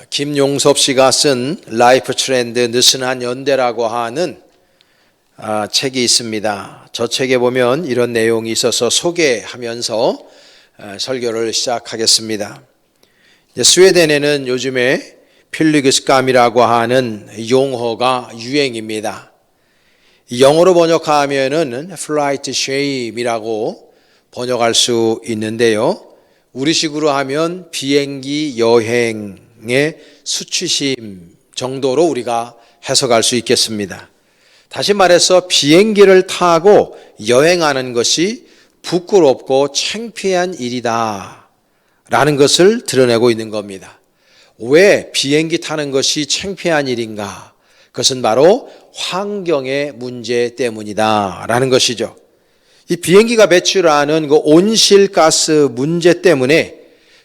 김용섭 씨가 쓴 라이프 트렌드 느슨한 연대라고 하는 책이 있습니다. 저 책에 보면 이런 내용이 있어서 소개하면서 설교를 시작하겠습니다. 스웨덴에는 요즘에 필리그스감이라고 하는 용어가 유행입니다. 영어로 번역하면은 flight shame이라고 번역할 수 있는데요. 우리식으로 하면 비행기 여행의 수치심 정도로 우리가 해석할 수 있겠습니다. 다시 말해서 비행기를 타고 여행하는 것이 부끄럽고 창피한 일이다 라는 것을 드러내고 있는 겁니다. 왜 비행기 타는 것이 창피한 일인가? 그것은 바로 환경의 문제 때문이다 라는 것이죠. 이 비행기가 배출하는 그 온실가스 문제 때문에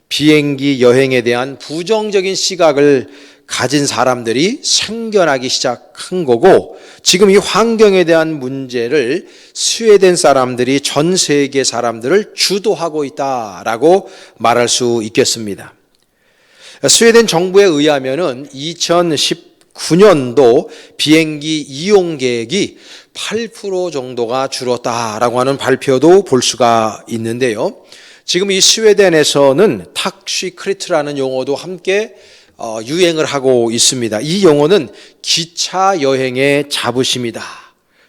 비행기 여행에 대한 부정적인 시각을 가진 사람들이 생겨나기 시작한 거고, 지금 이 환경에 대한 문제를 스웨덴 사람들이 전 세계 사람들을 주도하고 있다라고 말할 수 있겠습니다. 스웨덴 정부에 의하면은 2019년도 비행기 이용객이 8% 정도가 줄었다라고 하는 발표도 볼 수가 있는데요. 지금 이 스웨덴에서는 탁시크리트라는 용어도 함께 유행을 하고 있습니다. 이 용어는 기차 여행의 자부심이다.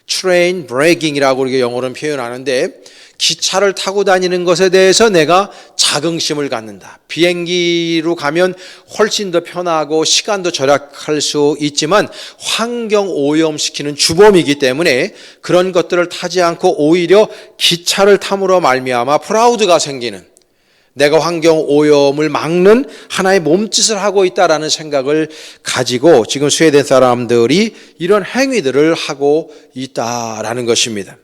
트레인 브레이킹이라고 이렇게 영어로는 표현하는데, 기차를 타고 다니는 것에 대해서 내가 자긍심을 갖는다. 비행기로 가면 훨씬 더 편하고 시간도 절약할 수 있지만 환경 오염시키는 주범이기 때문에 그런 것들을 타지 않고 오히려 기차를 탐으로 말미암아 프라우드가 생기는, 내가 환경 오염을 막는 하나의 몸짓을 하고 있다라는 생각을 가지고 지금 스웨덴 사람들이 이런 행위들을 하고 있다라는 것입니다.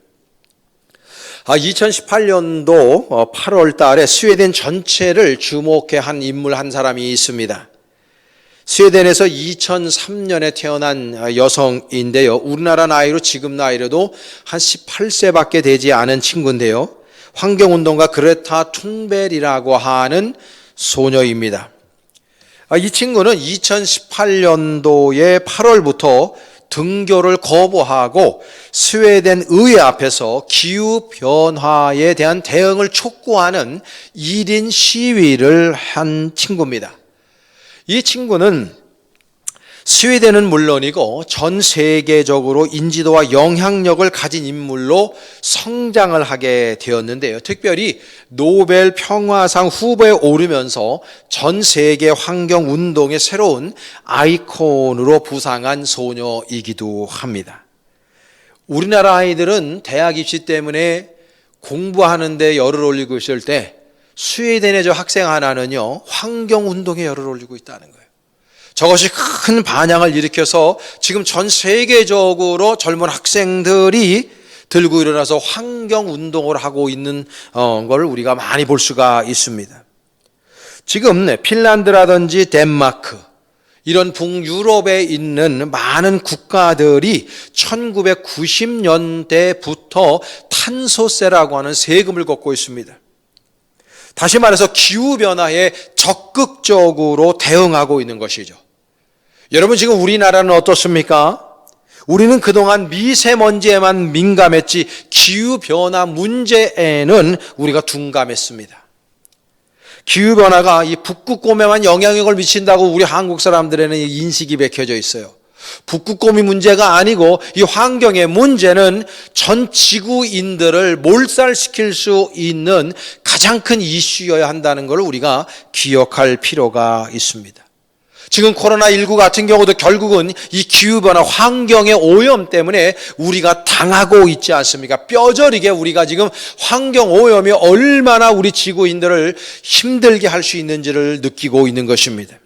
2018년도 8월 달에 스웨덴 전체를 주목해 한 인물 한 사람이 있습니다. 스웨덴에서 2003년에 태어난 여성인데요. 우리나라 나이로, 지금 나이로도 한 18세밖에 되지 않은 친구인데요. 환경운동가 그레타 툰베리라고 하는 소녀입니다. 이 친구는 2018년도에 8월부터 등교를 거부하고 스웨덴 의회 앞에서 기후변화에 대한 대응을 촉구하는 1인 시위를 한 친구입니다. 이 친구는 스웨덴은 물론이고 전 세계적으로 인지도와 영향력을 가진 인물로 성장을 하게 되었는데요. 특별히 노벨 평화상 후보에 오르면서 전 세계 환경운동의 새로운 아이콘으로 부상한 소녀이기도 합니다. 우리나라 아이들은 대학 입시 때문에 공부하는데 열을 올리고 있을 때, 스웨덴의 저 학생 하나는요, 환경운동에 열을 올리고 있다는 거예요. 저것이 큰 반향을 일으켜서 지금 전 세계적으로 젊은 학생들이 들고 일어나서 환경운동을 하고 있는 걸 우리가 많이 볼 수가 있습니다. 지금 핀란드라든지 덴마크, 이런 북유럽에 있는 많은 국가들이 1990년대부터 탄소세라고 하는 세금을 걷고 있습니다. 다시 말해서 기후변화에 적극적으로 대응하고 있는 것이죠. 여러분, 지금 우리나라는 어떻습니까? 우리는 그동안 미세먼지에만 민감했지 기후변화 문제에는 우리가 둔감했습니다. 기후변화가 이 북극곰에만 영향력을 미친다고 우리 한국 사람들에는 인식이 bek혀져 있어요. 북극곰이 문제가 아니고 이 환경의 문제는 전 지구인들을 몰살시킬 수 있는 가장 큰 이슈여야 한다는 걸 우리가 기억할 필요가 있습니다. 지금 코로나19 같은 경우도 결국은 이 기후변화, 환경의 오염 때문에 우리가 당하고 있지 않습니까? 뼈저리게 우리가 지금 환경 오염이 얼마나 우리 지구인들을 힘들게 할 수 있는지를 느끼고 있는 것입니다.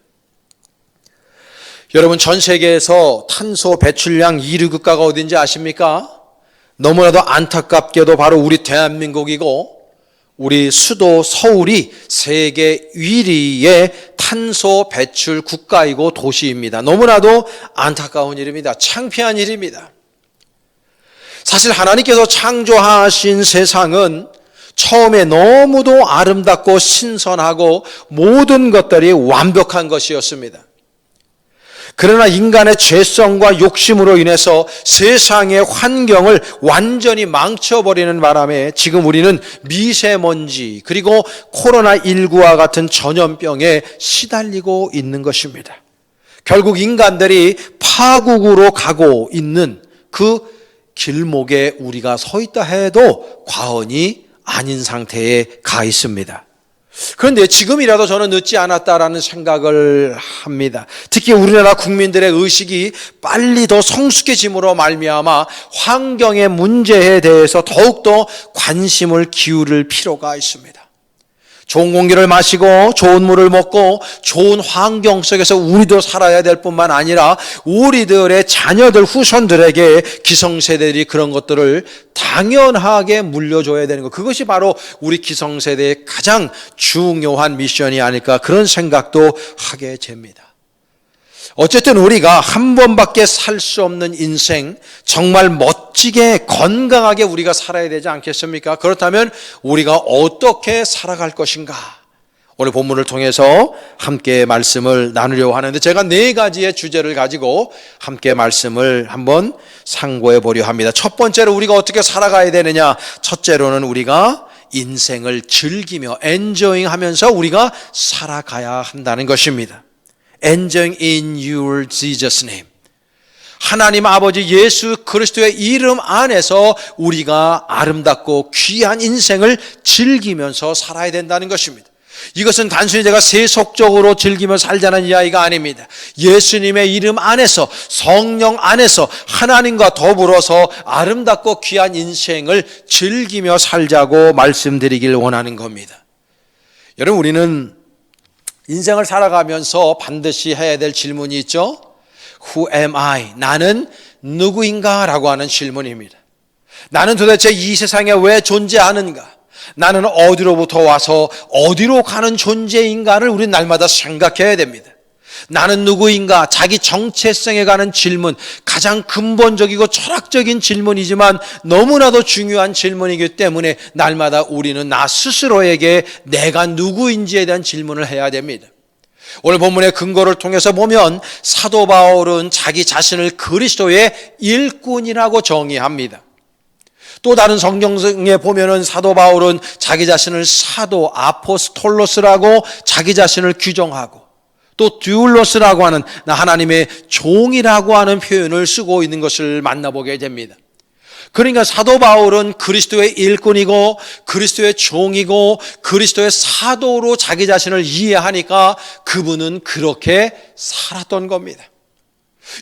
여러분, 전 세계에서 탄소 배출량 1위 국가가 어딘지 아십니까? 너무나도 안타깝게도 바로 우리 대한민국이고, 우리 수도 서울이 세계 1위의 탄소 배출 국가이고 도시입니다. 너무나도 안타까운 일입니다. 창피한 일입니다. 사실 하나님께서 창조하신 세상은 처음에 너무도 아름답고 신선하고 모든 것들이 완벽한 것이었습니다. 그러나 인간의 죄성과 욕심으로 인해서 세상의 환경을 완전히 망쳐버리는 바람에 지금 우리는 미세먼지 그리고 코로나19와 같은 전염병에 시달리고 있는 것입니다. 결국 인간들이 파국으로 가고 있는 그 길목에 우리가 서 있다 해도 과언이 아닌 상태에 가 있습니다. 그런데 지금이라도 저는 늦지 않았다라는 생각을 합니다. 특히 우리나라 국민들의 의식이 빨리 더 성숙해짐으로 말미암아 환경의 문제에 대해서 더욱더 관심을 기울일 필요가 있습니다. 좋은 공기를 마시고 좋은 물을 먹고 좋은 환경 속에서 우리도 살아야 될 뿐만 아니라 우리들의 자녀들, 후손들에게 기성세대들이 그런 것들을 당연하게 물려줘야 되는 것. 그것이 바로 우리 기성세대의 가장 중요한 미션이 아닐까 그런 생각도 하게 됩니다. 어쨌든 우리가 한 번밖에 살 수 없는 인생, 정말 멋지게 건강하게 우리가 살아야 되지 않겠습니까? 그렇다면 우리가 어떻게 살아갈 것인가? 오늘 본문을 통해서 함께 말씀을 나누려고 하는데 제가 4가지의 주제를 가지고 함께 말씀을 한번 상고해 보려 합니다. 첫 번째로 우리가 어떻게 살아가야 되느냐? 첫째로는 우리가 인생을 즐기며 enjoying 하면서 우리가 살아가야 한다는 것입니다. Enjoying in your Jesus name. 하나님 아버지 예수 그리스도의 이름 안에서 우리가 아름답고 귀한 인생을 즐기면서 살아야 된다는 것입니다. 이것은 단순히 제가 세속적으로 즐기며 살자는 이야기가 아닙니다. 예수님의 이름 안에서, 성령 안에서 하나님과 더불어서 아름답고 귀한 인생을 즐기며 살자고 말씀드리길 원하는 겁니다. 여러분, 우리는 인생을 살아가면서 반드시 해야 될 질문이 있죠. Who am I? 나는 누구인가? 라고 하는 질문입니다. 나는 도대체 이 세상에 왜 존재하는가? 나는 어디로부터 와서 어디로 가는 존재인가를 우리는 날마다 생각해야 됩니다. 나는 누구인가? 자기 정체성에 관한 질문, 가장 근본적이고 철학적인 질문이지만 너무나도 중요한 질문이기 때문에 날마다 우리는 나 스스로에게 내가 누구인지에 대한 질문을 해야 됩니다. 오늘 본문의 근거를 통해서 보면 사도 바울은 자기 자신을 그리스도의 일꾼이라고 정의합니다. 또 다른 성경에 보면은 사도 바울은 자기 자신을 사도 아포스톨로스라고 자기 자신을 규정하고 또 듀울로스라고 하는 하나님의 종이라고 하는 표현을 쓰고 있는 것을 만나보게 됩니다. 그러니까 사도 바울은 그리스도의 일꾼이고 그리스도의 종이고 그리스도의 사도로 자기 자신을 이해하니까 그분은 그렇게 살았던 겁니다.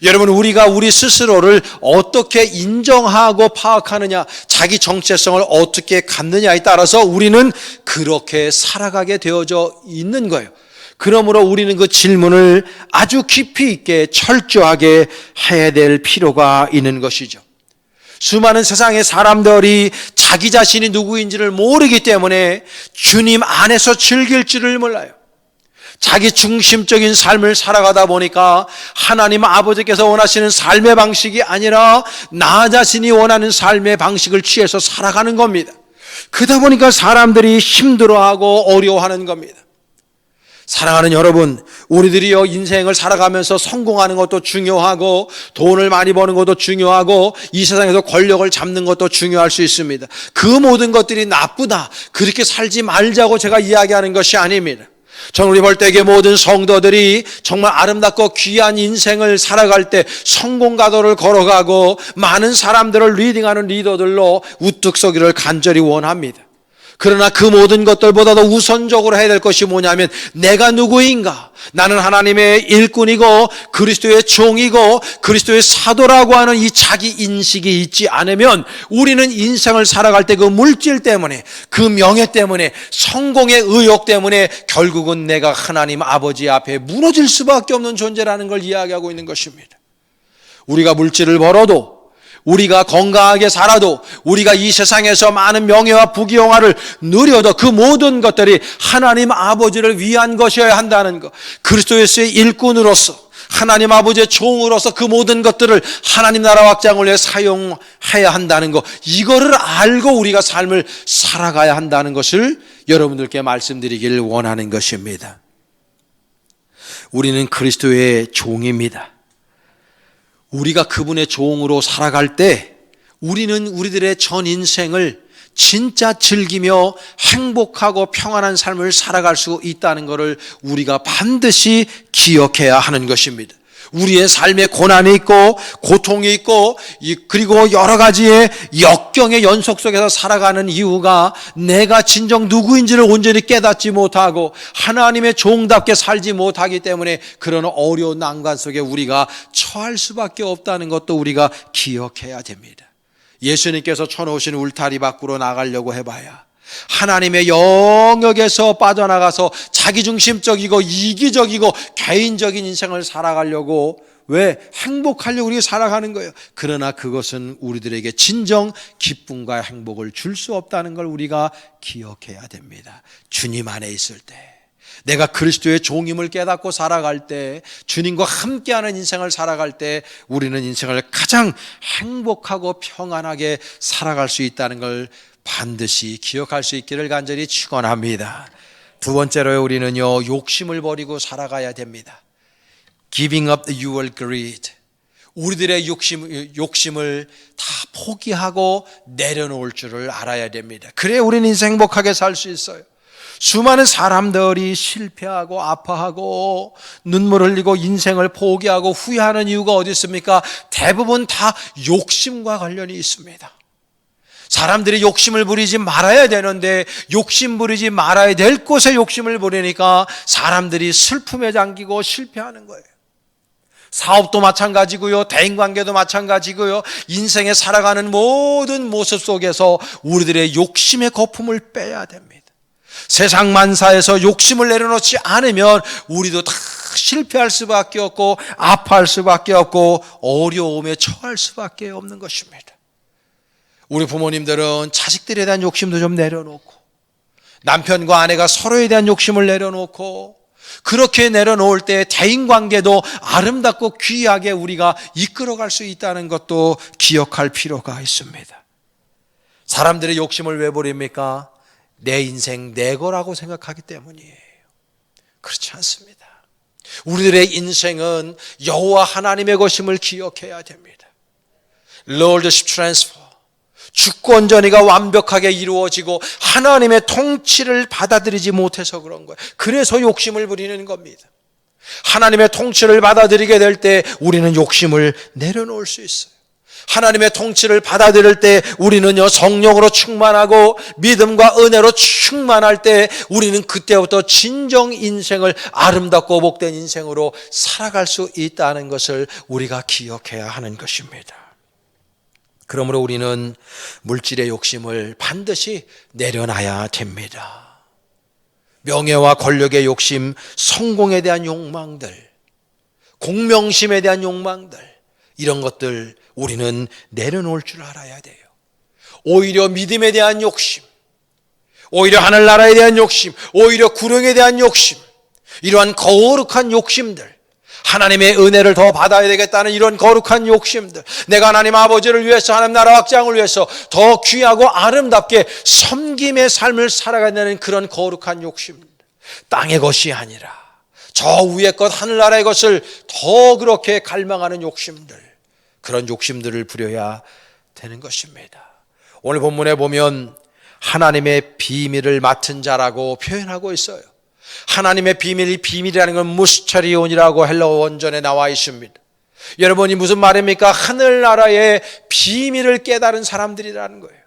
여러분, 우리가 우리 스스로를 어떻게 인정하고 파악하느냐, 자기 정체성을 어떻게 갖느냐에 따라서 우리는 그렇게 살아가게 되어져 있는 거예요. 그러므로 우리는 그 질문을 아주 깊이 있게 철저하게 해야 될 필요가 있는 것이죠. 수많은 세상의 사람들이 자기 자신이 누구인지를 모르기 때문에 주님 안에서 즐길 줄을 몰라요. 자기 중심적인 삶을 살아가다 보니까 하나님 아버지께서 원하시는 삶의 방식이 아니라 나 자신이 원하는 삶의 방식을 취해서 살아가는 겁니다. 그러다 보니까 사람들이 힘들어하고 어려워하는 겁니다. 사랑하는 여러분, 우리들이요 인생을 살아가면서 성공하는 것도 중요하고 돈을 많이 버는 것도 중요하고 이 세상에서 권력을 잡는 것도 중요할 수 있습니다. 그 모든 것들이 나쁘다, 그렇게 살지 말자고 제가 이야기하는 것이 아닙니다. 저는 우리 벌떼의 모든 성도들이 정말 아름답고 귀한 인생을 살아갈 때 성공가도를 걸어가고 많은 사람들을 리딩하는 리더들로 우뚝 서기를 간절히 원합니다. 그러나 그 모든 것들보다도 우선적으로 해야 될 것이 뭐냐면 내가 누구인가? 나는 하나님의 일꾼이고 그리스도의 종이고 그리스도의 사도라고 하는 이 자기 인식이 있지 않으면 우리는 인생을 살아갈 때 그 물질 때문에, 그 명예 때문에, 성공의 의욕 때문에 결국은 내가 하나님 아버지 앞에 무너질 수밖에 없는 존재라는 걸 이야기하고 있는 것입니다. 우리가 물질을 벌어도, 우리가 건강하게 살아도, 우리가 이 세상에서 많은 명예와 부귀영화를 누려도 그 모든 것들이 하나님 아버지를 위한 것이어야 한다는 것, 그리스도 예수의 일꾼으로서 하나님 아버지의 종으로서 그 모든 것들을 하나님 나라 확장을 위해 사용해야 한다는 것, 이거를 알고 우리가 삶을 살아가야 한다는 것을 여러분들께 말씀드리길 원하는 것입니다. 우리는 그리스도의 종입니다. 우리가 그분의 종으로 살아갈 때 우리는 우리들의 전 인생을 진짜 즐기며 행복하고 평안한 삶을 살아갈 수 있다는 것을 우리가 반드시 기억해야 하는 것입니다. 우리의 삶에 고난이 있고 고통이 있고 그리고 여러 가지의 역경의 연속 속에서 살아가는 이유가 내가 진정 누구인지를 온전히 깨닫지 못하고 하나님의 종답게 살지 못하기 때문에 그런 어려운 난관 속에 우리가 처할 수밖에 없다는 것도 우리가 기억해야 됩니다. 예수님께서 쳐놓으신 울타리 밖으로 나가려고 해봐야 하나님의 영역에서 빠져나가서 자기중심적이고 이기적이고 개인적인 인생을 살아가려고 왜 행복하려고 우리가 살아가는 거예요. 그러나 그것은 우리들에게 진정 기쁨과 행복을 줄 수 없다는 걸 우리가 기억해야 됩니다. 주님 안에 있을 때 내가 그리스도의 종임을 깨닫고 살아갈 때 주님과 함께하는 인생을 살아갈 때 우리는 인생을 가장 행복하고 평안하게 살아갈 수 있다는 걸 반드시 기억할 수 있기를 간절히 축원합니다. 두 번째로 우리는요, 욕심을 버리고 살아가야 됩니다. Giving up your greed. 우리들의 욕심을 다 포기하고 내려놓을 줄을 알아야 됩니다. 그래야 우리는 인생 행복하게 살 수 있어요. 수많은 사람들이 실패하고 아파하고 눈물 흘리고 인생을 포기하고 후회하는 이유가 어디 있습니까? 대부분 다 욕심과 관련이 있습니다. 사람들이 욕심을 부리지 말아야 되는데 욕심 부리지 말아야 될 곳에 욕심을 부리니까 사람들이 슬픔에 잠기고 실패하는 거예요. 사업도 마찬가지고요, 대인관계도 마찬가지고요, 인생에 살아가는 모든 모습 속에서 우리들의 욕심의 거품을 빼야 됩니다. 세상 만사에서 욕심을 내려놓지 않으면 우리도 다 실패할 수밖에 없고 아파할 수밖에 없고 어려움에 처할 수밖에 없는 것입니다. 우리 부모님들은 자식들에 대한 욕심도 좀 내려놓고 남편과 아내가 서로에 대한 욕심을 내려놓고 그렇게 내려놓을 때 대인관계도 아름답고 귀하게 우리가 이끌어갈 수 있다는 것도 기억할 필요가 있습니다. 사람들의 욕심을 왜 버립니까? 내 인생 내 거라고 생각하기 때문이에요. 그렇지 않습니다. 우리들의 인생은 여호와 하나님의 것임을 기억해야 됩니다. Lordship transfer. 주권 전이가 완벽하게 이루어지고 하나님의 통치를 받아들이지 못해서 그런 거예요. 그래서 욕심을 부리는 겁니다. 하나님의 통치를 받아들이게 될 때 우리는 욕심을 내려놓을 수 있어요. 하나님의 통치를 받아들일 때 우리는요, 성령으로 충만하고 믿음과 은혜로 충만할 때 우리는 그때부터 진정 인생을 아름답고 복된 인생으로 살아갈 수 있다는 것을 우리가 기억해야 하는 것입니다. 그러므로 우리는 물질의 욕심을 반드시 내려놔야 됩니다. 명예와 권력의 욕심, 성공에 대한 욕망들, 공명심에 대한 욕망들, 이런 것들 우리는 내려놓을 줄 알아야 돼요. 오히려 믿음에 대한 욕심, 오히려 하늘나라에 대한 욕심, 오히려 구령에 대한 욕심, 이러한 거룩한 욕심들, 하나님의 은혜를 더 받아야 되겠다는 이런 거룩한 욕심들, 내가 하나님 아버지를 위해서 하나님 나라 확장을 위해서 더 귀하고 아름답게 섬김의 삶을 살아가는 그런 거룩한 욕심들, 땅의 것이 아니라 저 위의 것 하늘나라의 것을 더 그렇게 갈망하는 욕심들, 그런 욕심들을 부려야 되는 것입니다. 오늘 본문에 보면 하나님의 비밀을 맡은 자라고 표현하고 있어요. 하나님의 비밀이라는 건 무스터리온이라고 헬라어 원전에 나와 있습니다. 여러분이 무슨 말입니까? 하늘나라의 비밀을 깨달은 사람들이라는 거예요.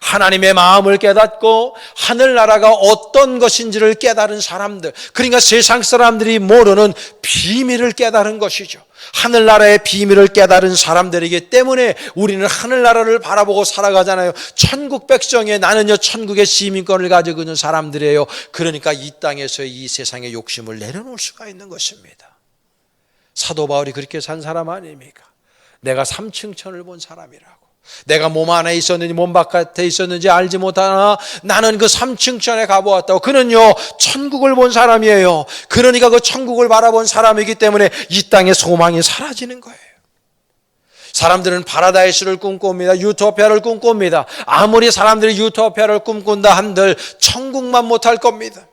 하나님의 마음을 깨닫고 하늘나라가 어떤 것인지를 깨달은 사람들, 그러니까 세상 사람들이 모르는 비밀을 깨달은 것이죠. 하늘나라의 비밀을 깨달은 사람들이기 때문에 우리는 하늘나라를 바라보고 살아가잖아요. 천국 백성에 나는요 천국의 시민권을 가지고 있는 사람들이에요. 그러니까 이 땅에서 이 세상의 욕심을 내려놓을 수가 있는 것입니다. 사도 바울이 그렇게 산 사람 아닙니까? 내가 3층 천을 본 사람이라고. 내가 몸 안에 있었는지 몸 바깥에 있었는지 알지 못하나 나는 그 3층 천에 가보았다고. 그는요 천국을 본 사람이에요. 그러니까 그 천국을 바라본 사람이기 때문에 이 땅의 소망이 사라지는 거예요. 사람들은 파라다이스를 꿈꿉니다. 유토피아를 꿈꿉니다. 아무리 사람들이 유토피아를 꿈꾼다 한들 천국만 못할 겁니다.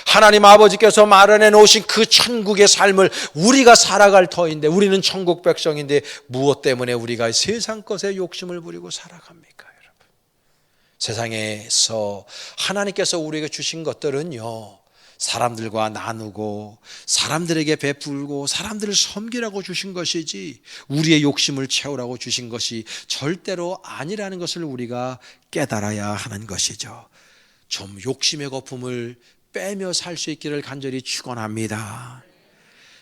하나님 아버지께서 마련해 놓으신 그 천국의 삶을 우리가 살아갈 터인데, 우리는 천국 백성인데 무엇 때문에 우리가 세상 것에 욕심을 부리고 살아갑니까, 여러분? 세상에서 하나님께서 우리에게 주신 것들은요, 사람들과 나누고 사람들에게 베풀고 사람들을 섬기라고 주신 것이지 우리의 욕심을 채우라고 주신 것이 절대로 아니라는 것을 우리가 깨달아야 하는 것이죠. 좀 욕심의 거품을 빼며 살 수 있기를 간절히 축원합니다.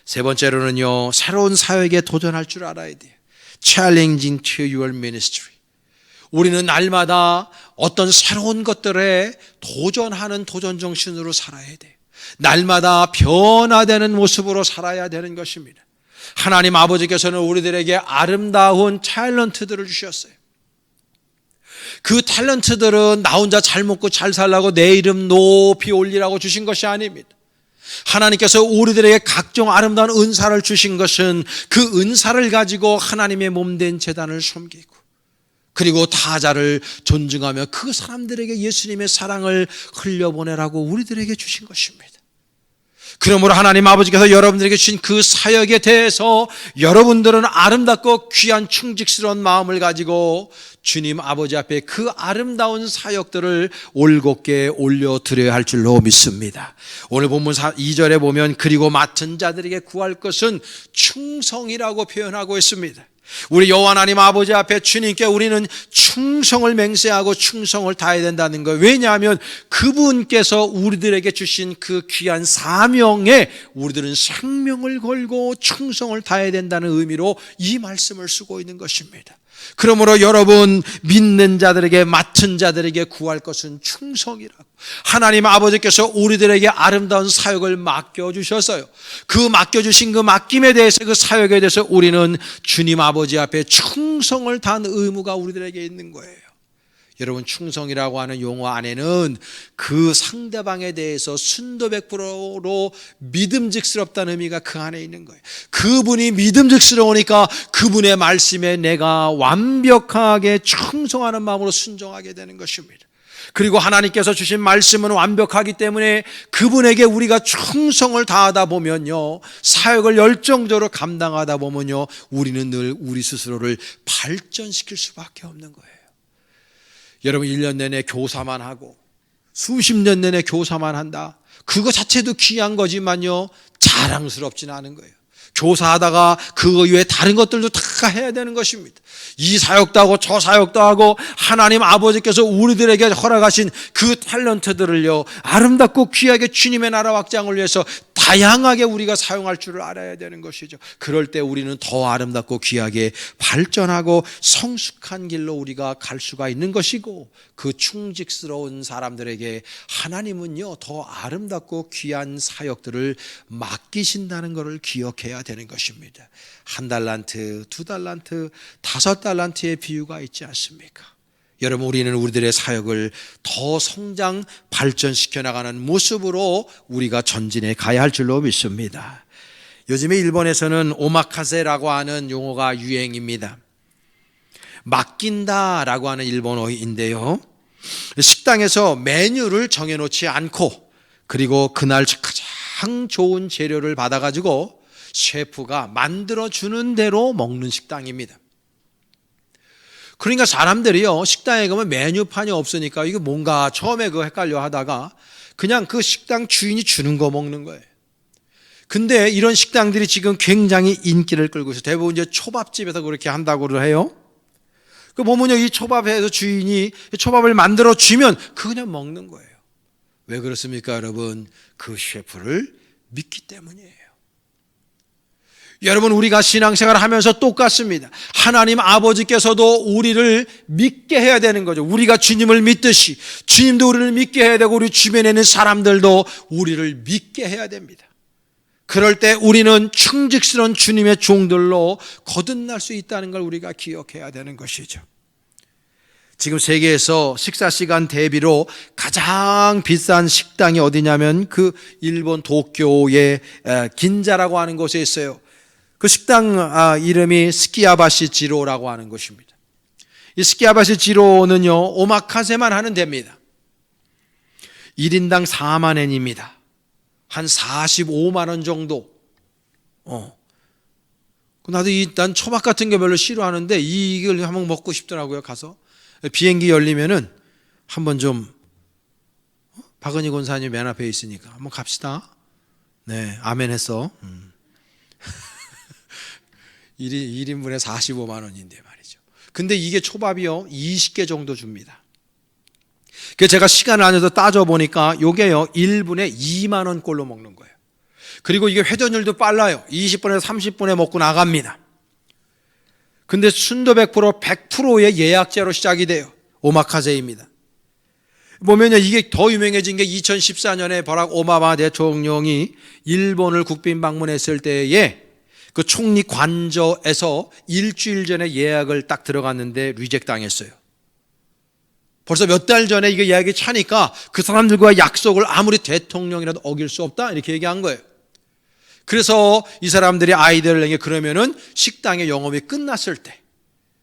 세 번째로는요, 새로운 사역에 도전할 줄 알아야 돼요. Challenging to your ministry. 우리는 날마다 어떤 새로운 것들에 도전하는 도전 정신으로 살아야 돼요. 날마다 변화되는 모습으로 살아야 되는 것입니다. 하나님 아버지께서는 우리들에게 아름다운 탤런트들을 주셨어요. 그 탤런트들은 나 혼자 잘 먹고 잘 살라고 내 이름 높이 올리라고 주신 것이 아닙니다. 하나님께서 우리들에게 각종 아름다운 은사를 주신 것은 그 은사를 가지고 하나님의 몸된 제단을 섬기고, 그리고 타자를 존중하며 그 사람들에게 예수님의 사랑을 흘려보내라고 우리들에게 주신 것입니다. 그러므로 하나님 아버지께서 여러분들에게 주신 그 사역에 대해서 여러분들은 아름답고 귀한 충직스러운 마음을 가지고 주님 아버지 앞에 그 아름다운 사역들을 올곧게 올려드려야 할 줄로 믿습니다. 오늘 본문 2절에 보면 그리고 맡은 자들에게 구할 것은 충성이라고 표현하고 있습니다. 우리 여호와 하나님 아버지 앞에 주님께 우리는 충성을 맹세하고 충성을 다해야 된다는 거예요. 왜냐하면 그분께서 우리들에게 주신 그 귀한 사명에 우리들은 생명을 걸고 충성을 다해야 된다는 의미로 이 말씀을 쓰고 있는 것입니다. 그러므로 여러분, 믿는 자들에게, 맡은 자들에게 구할 것은 충성이라고. 하나님 아버지께서 우리들에게 아름다운 사역을 맡겨주셨어요. 그 맡겨주신 그 맡김에 대해서, 그 사역에 대해서 우리는 주님 아버지 앞에 충성을 다하는 의무가 우리들에게 있는 거예요. 여러분, 충성이라고 하는 용어 안에는 그 상대방에 대해서 순도 100%로 믿음직스럽다는 의미가 그 안에 있는 거예요. 그분이 믿음직스러우니까 그분의 말씀에 내가 완벽하게 충성하는 마음으로 순종하게 되는 것입니다. 그리고 하나님께서 주신 말씀은 완벽하기 때문에 그분에게 우리가 충성을 다하다 보면요, 사역을 열정적으로 감당하다 보면요, 우리는 늘 우리 스스로를 발전시킬 수밖에 없는 거예요. 여러분, 1년 내내 교사만 하고 수십 년 내내 교사만 한다, 그거 자체도 귀한 거지만요, 자랑스럽지는 않은 거예요. 교사하다가 그거 이외에 다른 것들도 다 해야 되는 것입니다. 이 사역도 하고 저 사역도 하고 하나님 아버지께서 우리들에게 허락하신 그 탤런트들을요, 아름답고 귀하게 주님의 나라 확장을 위해서 다양하게 우리가 사용할 줄을 알아야 되는 것이죠. 그럴 때 우리는 더 아름답고 귀하게 발전하고 성숙한 길로 우리가 갈 수가 있는 것이고, 그 충직스러운 사람들에게 하나님은요, 더 아름답고 귀한 사역들을 맡기신다는 것을 기억해야 되는 것입니다. 1달란트, 2달란트, 5달란트의 비유가 있지 않습니까? 여러분, 우리는 우리들의 사역을 더 성장, 발전시켜 나가는 모습으로 우리가 전진해 가야 할 줄로 믿습니다. 요즘에 일본에서는 오마카세라고 하는 용어가 유행입니다. 맡긴다라고 하는 일본어인데요, 식당에서 메뉴를 정해놓지 않고, 그리고 그날 가장 좋은 재료를 받아가지고 셰프가 만들어주는 대로 먹는 식당입니다. 그러니까 사람들이요, 식당에 가면 메뉴판이 없으니까 이게 뭔가 처음에 그거 헷갈려 하다가 그냥 그 식당 주인이 주는 거 먹는 거예요. 근데 이런 식당들이 지금 굉장히 인기를 끌고 있어요. 대부분 이제 초밥집에서 그렇게 한다고 해요. 그 보면요, 이 초밥에서 주인이 초밥을 만들어 주면 그냥 먹는 거예요. 왜 그렇습니까, 여러분? 그 셰프를 믿기 때문이에요. 여러분, 우리가 신앙생활을 하면서 똑같습니다. 하나님 아버지께서도 우리를 믿게 해야 되는 거죠. 우리가 주님을 믿듯이 주님도 우리를 믿게 해야 되고, 우리 주변에 있는 사람들도 우리를 믿게 해야 됩니다. 그럴 때 우리는 충직스러운 주님의 종들로 거듭날 수 있다는 걸 우리가 기억해야 되는 것이죠. 지금 세계에서 식사시간 대비로 가장 비싼 식당이 어디냐면 그 일본 도쿄의 긴자라고 하는 곳에 있어요. 그 식당 이름이 스키야바시 지로라고 하는 곳입니다. 이 스키야바시 지로는요, 오마카세만 하는 데입니다. 1인당 4만 엔입니다. 한 45만 원 정도. 나도 난 초밥 같은 게 별로 싫어하는데 이걸 한번 먹고 싶더라고요. 가서 비행기 열리면은 한번 좀, 박은희 권사님 맨 앞에 있으니까 한번 갑시다. 네, 아멘 했어. 1인분에 45만 원인데 말이죠. 근데 이게 초밥이요 20개 정도 줍니다. 그래서 제가 시간을 안 해서 따져보니까 이게요 1분에 2만 원꼴로 먹는 거예요. 그리고 이게 회전율도 빨라요. 20분에서 30분에 먹고 나갑니다. 근데 순도 100%의 예약제로 시작이 돼요. 오마카세입니다. 보면요, 이게 더 유명해진 게 2014년에 버락 오바마 대통령이 일본을 국빈 방문했을 때에 그 총리 관저에서 일주일 전에 예약을 딱 들어갔는데 리젝트 당했어요. 벌써 몇 달 전에 이게 예약이 차니까 그 사람들과 약속을 아무리 대통령이라도 어길 수 없다 이렇게 얘기한 거예요. 그래서 이 사람들이 아이디어를 낸 게 그러면은 식당의 영업이 끝났을 때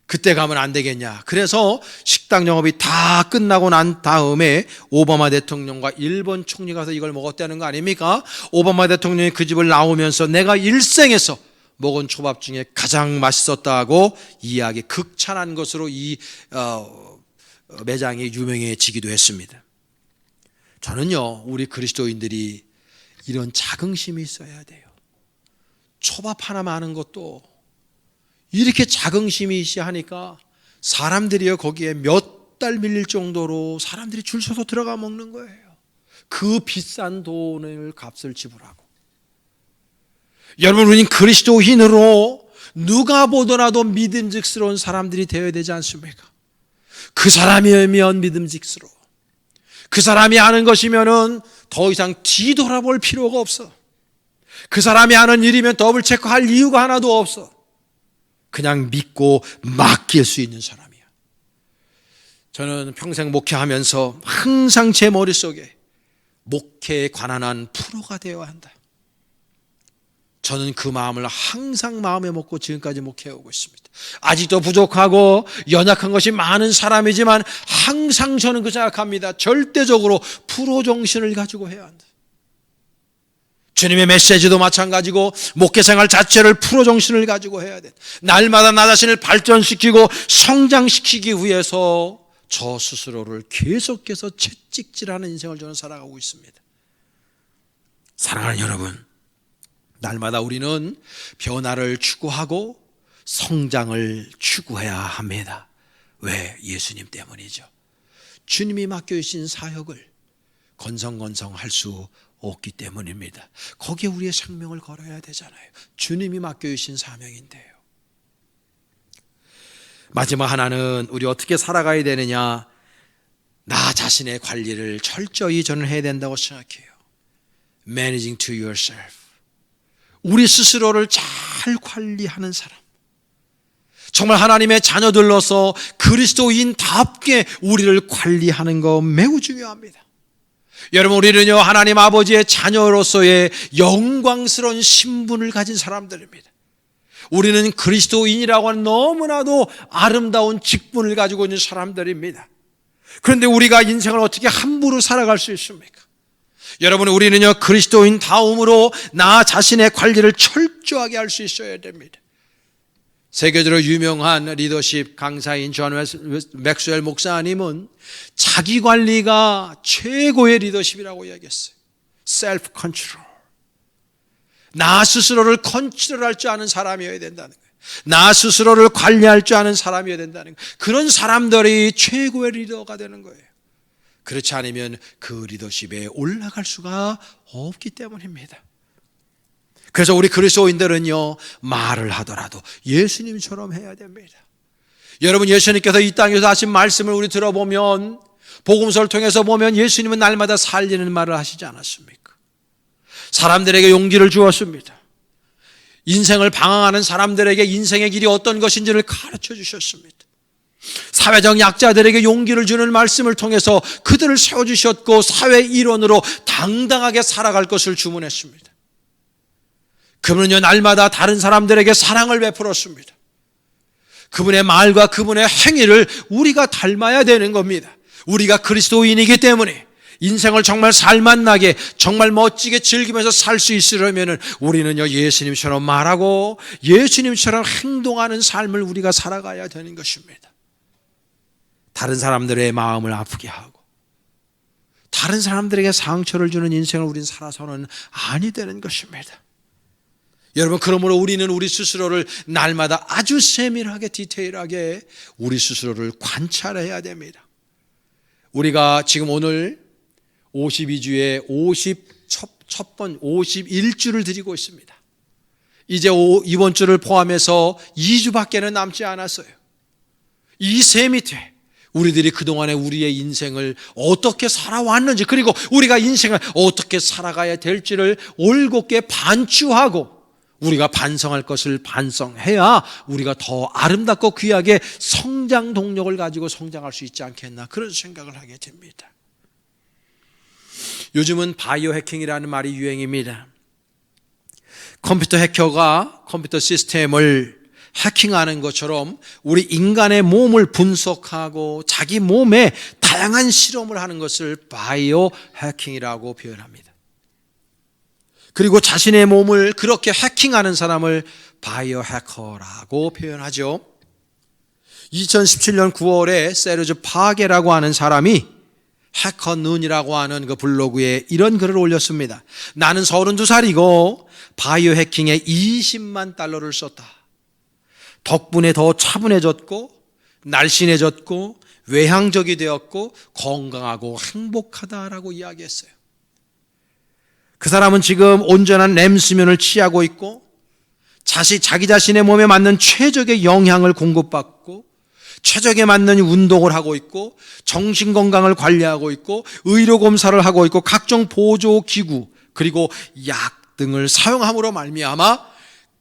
그때 가면 안 되겠냐. 그래서 식당 영업이 다 끝나고 난 다음에 오바마 대통령과 일본 총리가 가서 이걸 먹었다는 거 아닙니까? 오바마 대통령이 그 집을 나오면서 내가 일생에서 먹은 초밥 중에 가장 맛있었다고 이야기 극찬한 것으로 이 매장이 유명해지기도 했습니다. 저는요, 우리 그리스도인들이 이런 자긍심이 있어야 돼요. 초밥 하나 많은 것도 이렇게 자긍심이 있어야 하니까 사람들이요 거기에 몇 달 밀릴 정도로 사람들이 줄 서서 들어가 먹는 거예요. 그 비싼 돈을 값을 지불하고. 여러분, 우리는 그리스도인으로 누가 보더라도 믿음직스러운 사람들이 되어야 되지 않습니까? 그 사람이면 믿음직스러워. 그 사람이 하는 것이면은 더 이상 뒤돌아볼 필요가 없어. 그 사람이 하는 일이면 더블 체크할 이유가 하나도 없어. 그냥 믿고 맡길 수 있는 사람이야. 저는 평생 목회하면서 항상 제 머릿속에 목회에 관한 한 프로가 되어야 한다. 저는 그 마음을 항상 마음에 먹고 지금까지 목회하고 있습니다. 아직도 부족하고 연약한 것이 많은 사람이지만 항상 저는 그 생각합니다. 절대적으로 프로 정신을 가지고 해야 한다. 주님의 메시지도 마찬가지고 목회생활 자체를 프로 정신을 가지고 해야 된다. 날마다 나 자신을 발전시키고 성장시키기 위해서 저 스스로를 계속해서 채찍질하는 인생을 저는 살아가고 있습니다. 사랑하는 여러분, 날마다 우리는 변화를 추구하고 성장을 추구해야 합니다. 왜? 예수님 때문이죠. 주님이 맡겨주신 사역을 건성건성할 수 없기 때문입니다. 거기에 우리의 생명을 걸어야 되잖아요. 주님이 맡겨주신 사명인데요. 마지막 하나는 우리 어떻게 살아가야 되느냐, 나 자신의 관리를 철저히 저는 해야 된다고 생각해요. Managing to yourself. 우리 스스로를 잘 관리하는 사람. 정말 하나님의 자녀들로서 그리스도인답게 우리를 관리하는 거 매우 중요합니다. 여러분, 우리는요 하나님 아버지의 자녀로서의 영광스러운 신분을 가진 사람들입니다. 우리는 그리스도인이라고 하는 너무나도 아름다운 직분을 가지고 있는 사람들입니다. 그런데 우리가 인생을 어떻게 함부로 살아갈 수 있습니까? 여러분, 우리는요 그리스도인 다음으로 나 자신의 관리를 철저하게 할 수 있어야 됩니다. 세계적으로 유명한 리더십 강사인 존 맥스웰 목사님은 자기 관리가 최고의 리더십이라고 이야기했어요. 셀프 컨트롤. 나 스스로를 컨트롤할 줄 아는 사람이어야 된다는 거예요. 나 스스로를 관리할 줄 아는 사람이어야 된다는 거예요. 그런 사람들이 최고의 리더가 되는 거예요. 그렇지 않으면 그 리더십에 올라갈 수가 없기 때문입니다. 그래서 우리 그리스도인들은요 말을 하더라도 예수님처럼 해야 됩니다. 여러분, 예수님께서 이 땅에서 하신 말씀을 우리 들어보면, 복음서를 통해서 보면 예수님은 날마다 살리는 말을 하시지 않았습니까? 사람들에게 용기를 주었습니다. 인생을 방황하는 사람들에게 인생의 길이 어떤 것인지를 가르쳐 주셨습니다. 사회적 약자들에게 용기를 주는 말씀을 통해서 그들을 세워주셨고 사회 일원으로 당당하게 살아갈 것을 주문했습니다. 그분은요 날마다 다른 사람들에게 사랑을 베풀었습니다. 그분의 말과 그분의 행위를 우리가 닮아야 되는 겁니다. 우리가 그리스도인이기 때문에 인생을 정말 살맛나게 정말 멋지게 즐기면서 살 수 있으려면 우리는요 예수님처럼 말하고 예수님처럼 행동하는 삶을 우리가 살아가야 되는 것입니다. 다른 사람들의 마음을 아프게 하고 다른 사람들에게 상처를 주는 인생을 우리는 살아서는 아니 되는 것입니다. 여러분, 그러므로 우리는 우리 스스로를 날마다 아주 세밀하게 디테일하게 우리 스스로를 관찰해야 됩니다. 우리가 지금 오늘 52주에 51주를 드리고 있습니다. 이제 이번 주를 포함해서 2주밖에는 남지 않았어요. 이 세 밑에 우리들이 그동안에 우리의 인생을 어떻게 살아왔는지, 그리고 우리가 인생을 어떻게 살아가야 될지를 올곧게 반추하고 우리가 반성할 것을 반성해야 우리가 더 아름답고 귀하게 성장 동력을 가지고 성장할 수 있지 않겠나, 그런 생각을 하게 됩니다. 요즘은 바이오 해킹이라는 말이 유행입니다. 컴퓨터 해커가 컴퓨터 시스템을 해킹하는 것처럼 우리 인간의 몸을 분석하고 자기 몸에 다양한 실험을 하는 것을 바이오 해킹이라고 표현합니다. 그리고 자신의 몸을 그렇게 해킹하는 사람을 바이오 해커라고 표현하죠. 2017년 9월에 세르주 파게라고 하는 사람이 해커눈이라고 하는 그 블로그에 이런 글을 올렸습니다. 나는 32살이고 바이오 해킹에 $200,000를 썼다. 덕분에 더 차분해졌고 날씬해졌고 외향적이 되었고 건강하고 행복하다라고 이야기했어요. 그 사람은 지금 온전한 렘 수면을 취하고 있고 자기 자신의 몸에 맞는 최적의 영양을 공급받고 최적에 맞는 운동을 하고 있고 정신건강을 관리하고 있고 의료검사를 하고 있고 각종 보조기구 그리고 약 등을 사용함으로 말미암아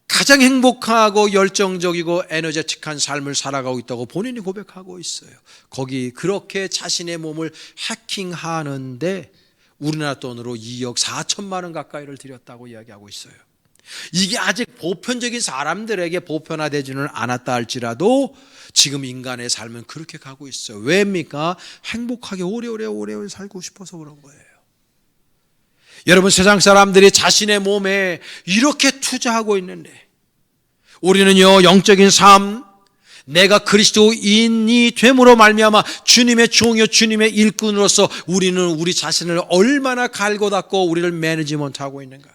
가장 행복하고 열정적이고 에너제틱한 삶을 살아가고 있다고 본인이 고백하고 있어요. 거기 그렇게 자신의 몸을 해킹하는데 우리나라 돈으로 2억 4천만 원 가까이를 들였다고 이야기하고 있어요. 이게 아직 보편적인 사람들에게 보편화되지는 않았다 할지라도 지금 인간의 삶은 그렇게 가고 있어요. 왜입니까? 행복하게 오래오래 살고 싶어서 그런 거예요. 여러분, 세상 사람들이 자신의 몸에 이렇게 투자하고 있는데 우리는요 영적인 삶, 내가 그리스도인이 됨으로 말미암아 주님의 종이요 주님의 일꾼으로서 우리는 우리 자신을 얼마나 갈고 닦고 우리를 매니지먼트하고 있는가,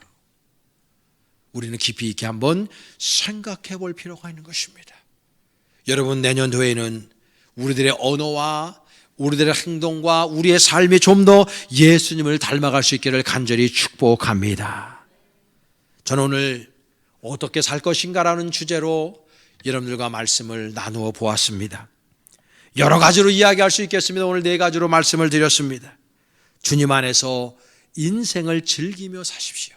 우리는 깊이 있게 한번 생각해 볼 필요가 있는 것입니다. 여러분, 내년도에는 우리들의 언어와 우리들의 행동과 우리의 삶이 좀 더 예수님을 닮아갈 수 있기를 간절히 축복합니다. 저는 오늘 어떻게 살 것인가라는 주제로 여러분들과 말씀을 나누어 보았습니다. 여러 가지로 이야기할 수 있겠습니다. 오늘 4가지로 말씀을 드렸습니다. 주님 안에서 인생을 즐기며 사십시오.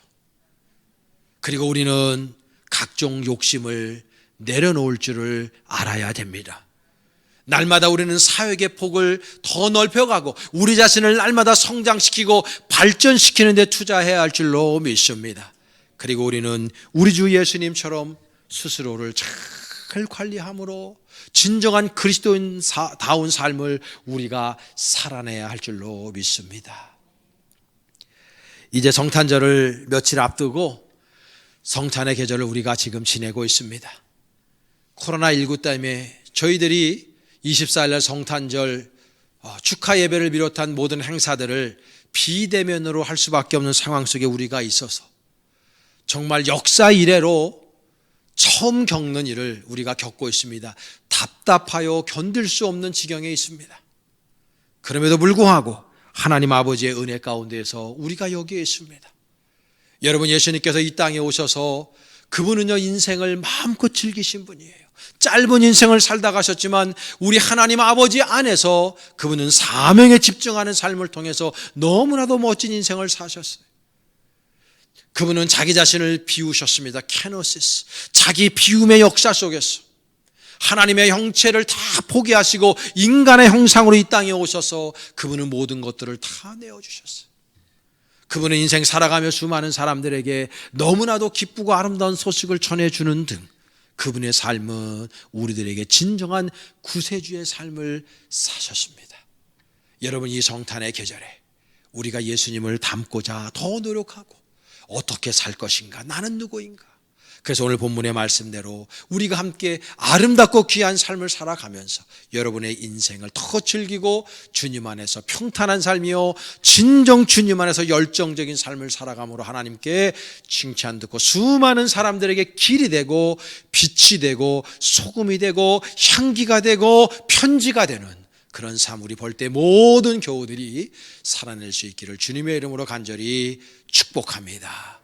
그리고 우리는 각종 욕심을 내려놓을 줄을 알아야 됩니다. 날마다 우리는 사역의 폭을 더 넓혀가고 우리 자신을 날마다 성장시키고 발전시키는 데 투자해야 할 줄로 믿습니다. 그리고 우리는 우리 주 예수님처럼 스스로를 잘 관리함으로 진정한 그리스도인다운 삶을 우리가 살아내야 할 줄로 믿습니다. 이제 성탄절을 며칠 앞두고 성탄의 계절을 우리가 지금 지내고 있습니다. 코로나19 때문에 저희들이 24일날 성탄절 축하 예배를 비롯한 모든 행사들을 비대면으로 할 수밖에 없는 상황 속에 우리가 있어서 정말 역사 이래로 처음 겪는 일을 우리가 겪고 있습니다. 답답하여 견딜 수 없는 지경에 있습니다. 그럼에도 불구하고 하나님 아버지의 은혜 가운데에서 우리가 여기에 있습니다. 여러분, 예수님께서 이 땅에 오셔서 그분은요 인생을 마음껏 즐기신 분이에요. 짧은 인생을 살다 가셨지만 우리 하나님 아버지 안에서 그분은 사명에 집중하는 삶을 통해서 너무나도 멋진 인생을 사셨어요. 그분은 자기 자신을 비우셨습니다. 케노시스, 자기 비움의 역사 속에서 하나님의 형체를 다 포기하시고 인간의 형상으로 이 땅에 오셔서 그분은 모든 것들을 다 내어주셨어요. 그분은 인생 살아가며 수많은 사람들에게 너무나도 기쁘고 아름다운 소식을 전해주는 등 그분의 삶은 우리들에게 진정한 구세주의 삶을 사셨습니다. 여러분, 이 성탄의 계절에 우리가 예수님을 닮고자 더 노력하고 어떻게 살 것인가? 나는 누구인가? 그래서 오늘 본문의 말씀대로 우리가 함께 아름답고 귀한 삶을 살아가면서 여러분의 인생을 더 즐기고 주님 안에서 평탄한 삶이요 진정 주님 안에서 열정적인 삶을 살아감으로 하나님께 칭찬 듣고 수많은 사람들에게 길이 되고 빛이 되고 소금이 되고 향기가 되고 편지가 되는 그런 삶 우리 볼 때 모든 교우들이 살아낼 수 있기를 주님의 이름으로 간절히 축복합니다.